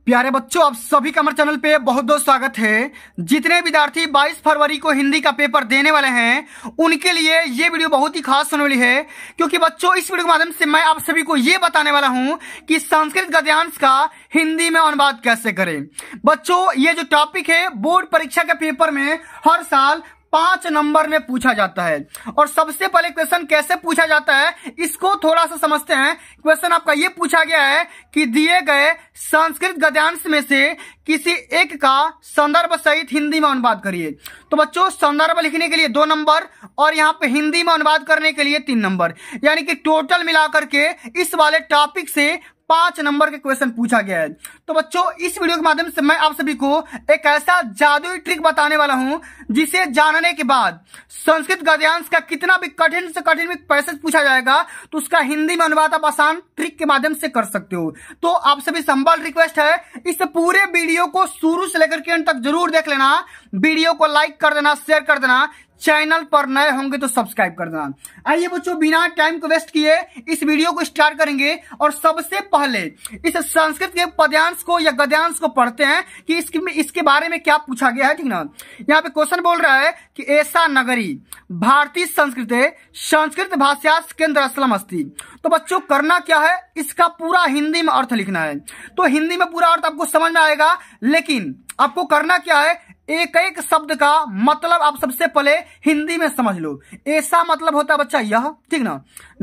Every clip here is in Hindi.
प्यारे बच्चों, आप सभी का हमारे चैनल पे बहुत बहुत स्वागत है। जितने विद्यार्थी 22 फरवरी को हिंदी का पेपर देने वाले हैं उनके लिए ये वीडियो बहुत ही खास होने वाली है, क्योंकि बच्चों इस वीडियो के माध्यम से मैं आप सभी को ये बताने वाला हूं कि संस्कृत गद्यांश का हिंदी में अनुवाद कैसे करें। बच्चों, ये जो टॉपिक है बोर्ड परीक्षा के पेपर में हर साल 5 नंबर में पूछा जाता है। और सबसे पहले क्वेश्चन कैसे पूछा जाता है इसको थोड़ा सा समझते हैं। क्वेश्चन आपका ये पूछा गया है कि दिए गए संस्कृत गद्यांश में से किसी एक का संदर्भ सहित हिंदी में अनुवाद करिए। तो बच्चों, संदर्भ लिखने के लिए 2 नंबर और यहाँ पे हिंदी में अनुवाद करने के लिए 3 नंबर, यानी कि टोटल मिलाकर के इस वाले टॉपिक से 5 नंबर के क्वेश्चन पूछा गया है। तो बच्चों, इस वीडियो के माध्यम से मैं आप सभी को एक ऐसा जादुई ट्रिक बताने वाला हूं जिसे जानने के बाद संस्कृत गद्यांश का कितना भी कठिन से कठिन भी पैसेज पूछा जाएगा तो उसका हिंदी में अनुवाद आप आसान ट्रिक के माध्यम से कर सकते हो। तो आप सभी से हम्बल रिक्वेस्ट है, इस पूरे वीडियो को शुरू से लेकर के अंत तक जरूर देख लेना। वीडियो को लाइक कर देना, शेयर कर देना, चैनल पर नए होंगे तो सब्सक्राइब कर देना। आइए बच्चों, बिना टाइम को वेस्ट किए इस वीडियो को स्टार्ट करेंगे। और सबसे पहले इस संस्कृत के पद्यांश को या गद्यांश को पढ़ते हैं कि इसके बारे में क्या पूछा गया है, ठीक ना। यहाँ पे क्वेश्चन बोल रहा है कि ऐसा नगरी भारतीय संस्कृत भाष्यार्थ केंद्र असलम अस्ति। तो बच्चों, करना क्या है, इसका पूरा हिंदी में अर्थ लिखना है। तो हिंदी में पूरा अर्थ आपको समझ में आएगा, लेकिन आपको करना क्या है, एक एक शब्द का मतलब आप सबसे पहले हिंदी में समझ लो। ऐसा मतलब होता है बच्चा यह, ठीक ना।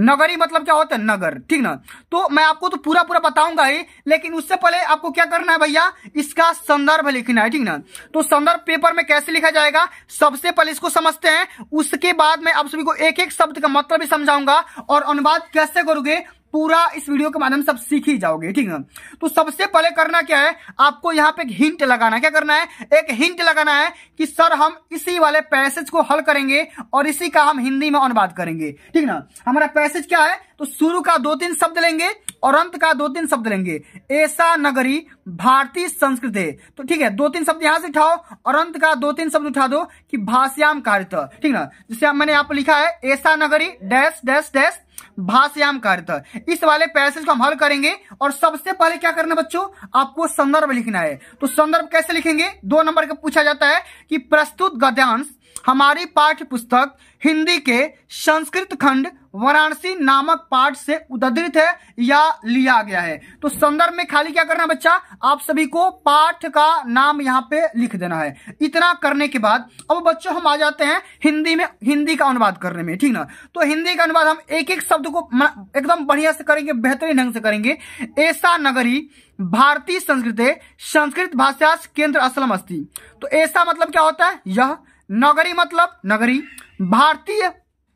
नगरी मतलब क्या होता है, नगर, ठीक ना। तो मैं आपको तो पूरा बताऊंगा ही, लेकिन उससे पहले आपको क्या करना है भैया, इसका संदर्भ लिखना है, ठीक ना। तो संदर्भ पेपर में कैसे लिखा जाएगा, सबसे पहले इसको समझते हैं, उसके बाद मैं आप सभी को एक एक शब्द का मतलब भी समझाऊंगा और अनुवाद कैसे करोगे पूरा इस वीडियो के माध्यम से आप सीख ही जाओगे, ठीक है। तो सबसे पहले करना क्या है, आपको यहाँ पे एक हिंट लगाना है। क्या करना है, एक हिंट लगाना है कि सर हम इसी वाले पैसेज को हल करेंगे और इसी का हम हिंदी में अनुवाद करेंगे, ठीक ना। हमारा पैसेज क्या है, तो शुरू का 2-3 शब्द लेंगे और अंत का 2-3 शब्द लेंगे। ऐसा नगरी भारतीय संस्कृत है, तो ठीक है, 2-3 शब्द यहां से उठाओ और अंत का 2-3 शब्द उठा दो कि भाष्याम कारित, ठीक ना। जैसे मैंने यहाँ पर लिखा है ऐसा नगरी डैश डैश डैश भाष्याम कारित। इस वाले पैसेज को हम हल करेंगे और सबसे पहले क्या करना बच्चों, आपको संदर्भ लिखना है। तो संदर्भ कैसे लिखेंगे, 2 नंबर का पूछा जाता है कि प्रस्तुत गद्यांश हमारी पाठ्य पुस्तक हिंदी के संस्कृत खंड वाराणसी नामक पाठ से उद्धृत है या लिया गया है। तो संदर्भ में खाली क्या करना बच्चा, आप सभी को पाठ का नाम यहाँ पे लिख देना है। इतना करने के बाद अब बच्चों हम आ जाते हैं हिंदी का अनुवाद करने में, ठीक ना। तो हिंदी का अनुवाद हम एक एक शब्द को एकदम बढ़िया से करेंगे, बेहतरीन ढंग से करेंगे। ऐसा नगरी भारतीय संस्कृत भाष्यार्थ केंद्र असलम अस्ति। तो ऐसा मतलब क्या होता है, यह। नगरी मतलब नगरी, भारतीय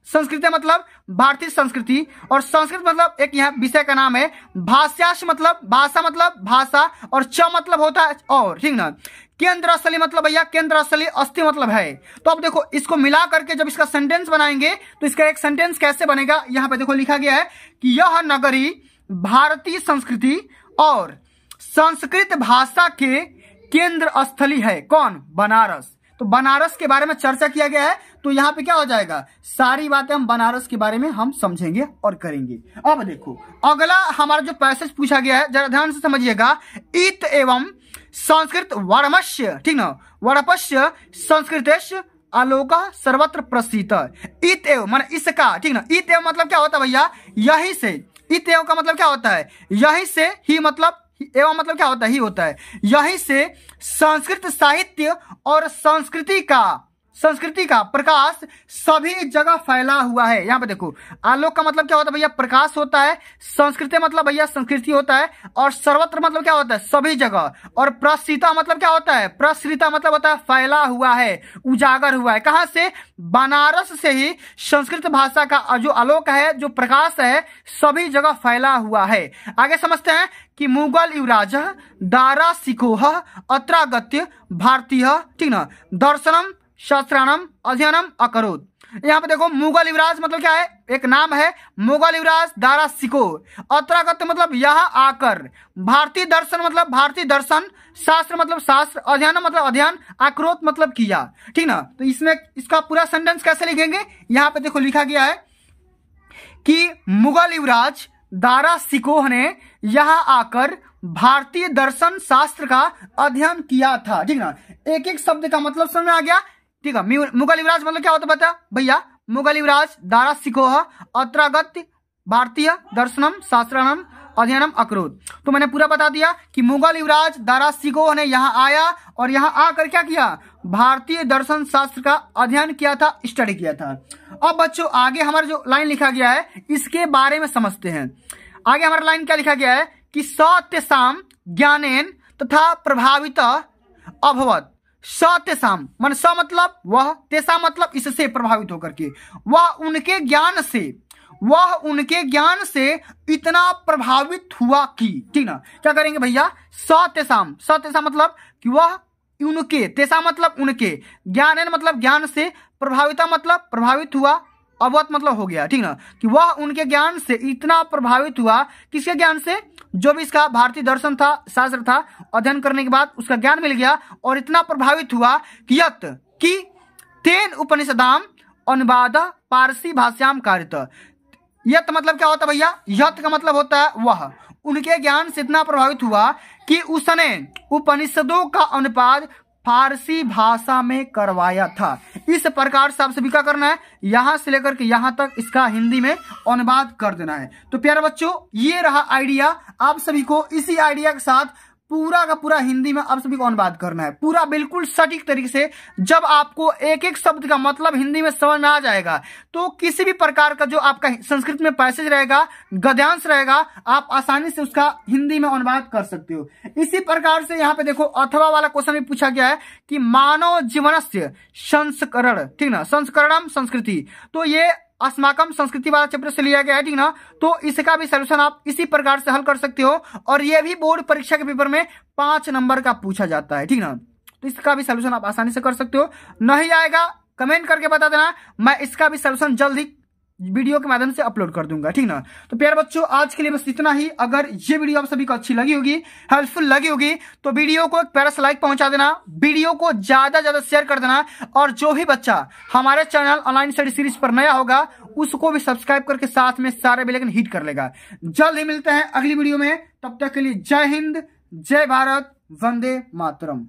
संस्कृति मतलब भारतीय संस्कृति, और संस्कृत मतलब एक यहाँ विषय का नाम है। भाष्यार्थ मतलब भाषा, मतलब भाषा, और च मतलब होता है और, ठीक ना। केंद्र स्थली मतलब भैया केंद्र स्थली, अस्थि मतलब है। तो अब देखो, इसको मिला करके जब इसका सेंटेंस बनाएंगे तो इसका एक सेंटेंस कैसे बनेगा, यहाँ पे देखो लिखा गया है कि यह नगरी भारतीय संस्कृति और संस्कृत भाषा के केंद्र स्थली है। कौन, बनारस। तो बनारस के बारे में चर्चा किया गया है। तो यहाँ पे क्या हो जाएगा, सारी बातें हम बनारस के बारे में हम समझेंगे और करेंगे। अब देखो अगला हमारा जो पैसेज पूछा गया है, जरा ध्यान से समझिएगा। इत एवं संस्कृत वर्मस्य, ठीक ना, वर्पस्य संस्कृतेश आलोक सर्वत्र प्रसिद्ध। इत एवं माने इसका, ठीक ना। इत एवं मतलब क्या होता है भैया, यही से। इत एवं का मतलब क्या होता है, यही से, ही मतलब एवं मतलब क्या होता है, ही होता है। यहीं से संस्कृत साहित्य और संस्कृति का प्रकाश सभी जगह फैला हुआ है। यहाँ पे देखो, आलोक का मतलब क्या होता है भैया, प्रकाश होता है। संस्कृति मतलब भैया संस्कृति होता है। और सर्वत्र मतलब क्या होता है, सभी जगह। और प्रसृता मतलब क्या होता है, प्रसृता मतलब होता है फैला हुआ है, उजागर हुआ है। कहां से, बनारस से ही संस्कृत भाषा का जो आलोक है, जो प्रकाश है, सभी जगह फैला हुआ है। आगे समझते हैं कि मुगल युवराज दारा सिकोह अत्रागत्य भारतीय, ठीक ना, दर्शनम शास्त्राणम अध्ययनम अकरोत। यहाँ पे देखो, मुगल युवराज मतलब क्या है, एक नाम है मुगल युवराज दारा सिको। अत्रागत्य मतलब यहाँ आकर, भारतीय दर्शन मतलब भारतीय दर्शन, शास्त्र मतलब शास्त्र, अध्ययन मतलब अध्ययन, अकरोत मतलब किया, ठीक ना। तो इसमें इसका पूरा सेंटेंस कैसे लिखेंगे, यहाँ पे देखो लिखा गया है कि मुगल युवराज दारा सिकोह ने यहाँ आकर भारतीय दर्शन शास्त्र का अध्ययन किया था। ठीक ना, एक एक शब्द का मतलब समझ में आ गया। ठीक है, मुगल युवराज मतलब क्या होता है बता भैया, मुगल युवराज दारासिकोह अत्रागत्य भारतीय दर्शनम शास्त्रनम अध्ययनम अकरोत। तो मैंने पूरा बता दिया कि मुगल युवराज दारासिकोह ने यहाँ आया और यहाँ आकर क्या किया, भारतीय दर्शन शास्त्र का अध्ययन किया था, स्टडी किया था। अब बच्चों आगे हमारा जो लाइन लिखा गया है इसके बारे में समझते हैं। आगे हमारा लाइन क्या लिखा गया है कि सत्यसाम ज्ञानेन तथा प्रभावित अभवत। सत्यसाम मन स मतलब वह, तेसा मतलब इससे प्रभावित होकर के, वह उनके ज्ञान से इतना प्रभावित हुआ कि। ठीक ना, क्या करेंगे भैया, सत्यसाम, सत्यसा मतलब कि वह उनके, तेसा मतलब उनके, ज्ञान मतलब ज्ञान से, प्रभाविता मतलब प्रभावित हुआ, अवगत मतलब हो गया। ठीक ना, कि वह उनके ज्ञान से इतना प्रभावित हुआ, किसके ज्ञान से, जो भी इसका भारतीय दर्शन था, शास्त्र था, अध्ययन करने के बाद उसका ज्ञान मिल गया और इतना प्रभावित हुआ कि यत कि तेन उपनिषदाम अनुवाद पारसी भाषायाम कारित। यत मतलब क्या होता है भैया, यत का मतलब होता है वह, उनके ज्ञान से इतना प्रभावित हुआ कि उसने उपनिषदों का अनुवाद फारसी भाषा में करवाया था। इस प्रकार से आप सभी का करना है, यहां से लेकर के यहां तक इसका हिंदी में अनुवाद कर देना है। तो प्यारे बच्चों ये रहा आइडिया, आप सभी को इसी आइडिया के साथ पूरा का पूरा हिंदी में आप सभी को अनुवाद करना है, पूरा बिल्कुल सटीक तरीके से। जब आपको एक एक शब्द का मतलब हिंदी में समझ में आ जाएगा तो किसी भी प्रकार का जो आपका संस्कृत में पैसेज रहेगा, गद्यांश रहेगा, आप आसानी से उसका हिंदी में अनुवाद कर सकते हो। इसी प्रकार से यहाँ पे देखो अथवा वाला क्वेश्चन भी पूछा गया है कि मानव जीवनस्य संस्करण, ठीक ना, संस्करणम संस्कृति, तो ये अस्माकम संस्कृति वाला चैप्टर से लिया गया है। ठीक ना, तो इसका भी सलूशन आप इसी प्रकार से हल कर सकते हो और ये भी बोर्ड परीक्षा के पेपर में 5 नंबर का पूछा जाता है। ठीक ना, तो इसका भी सलूशन आप आसानी से कर सकते हो। नहीं आएगा कमेंट करके बता देना, मैं इसका भी सलूशन जल्द ही वीडियो के माध्यम से अपलोड कर दूंगा। ठीक ना, तो प्यारे बच्चों आज के लिए बस इतना ही। अगर ये वीडियो आप सभी को अच्छी लगी होगी, हेल्पफुल लगी होगी, तो वीडियो को एक प्यारा सा लाइक पहुंचा देना, वीडियो को ज्यादा ज्यादा शेयर कर देना और जो भी बच्चा हमारे चैनल ऑनलाइन स्टडी सीरीज पर नया होगा उसको भी सब्सक्राइब करके साथ में सारे बेल आइकन हिट कर लेगा। जल्द ही मिलते हैं अगली वीडियो में, तब तक के लिए जय हिंद, जय भारत, वंदे मातरम।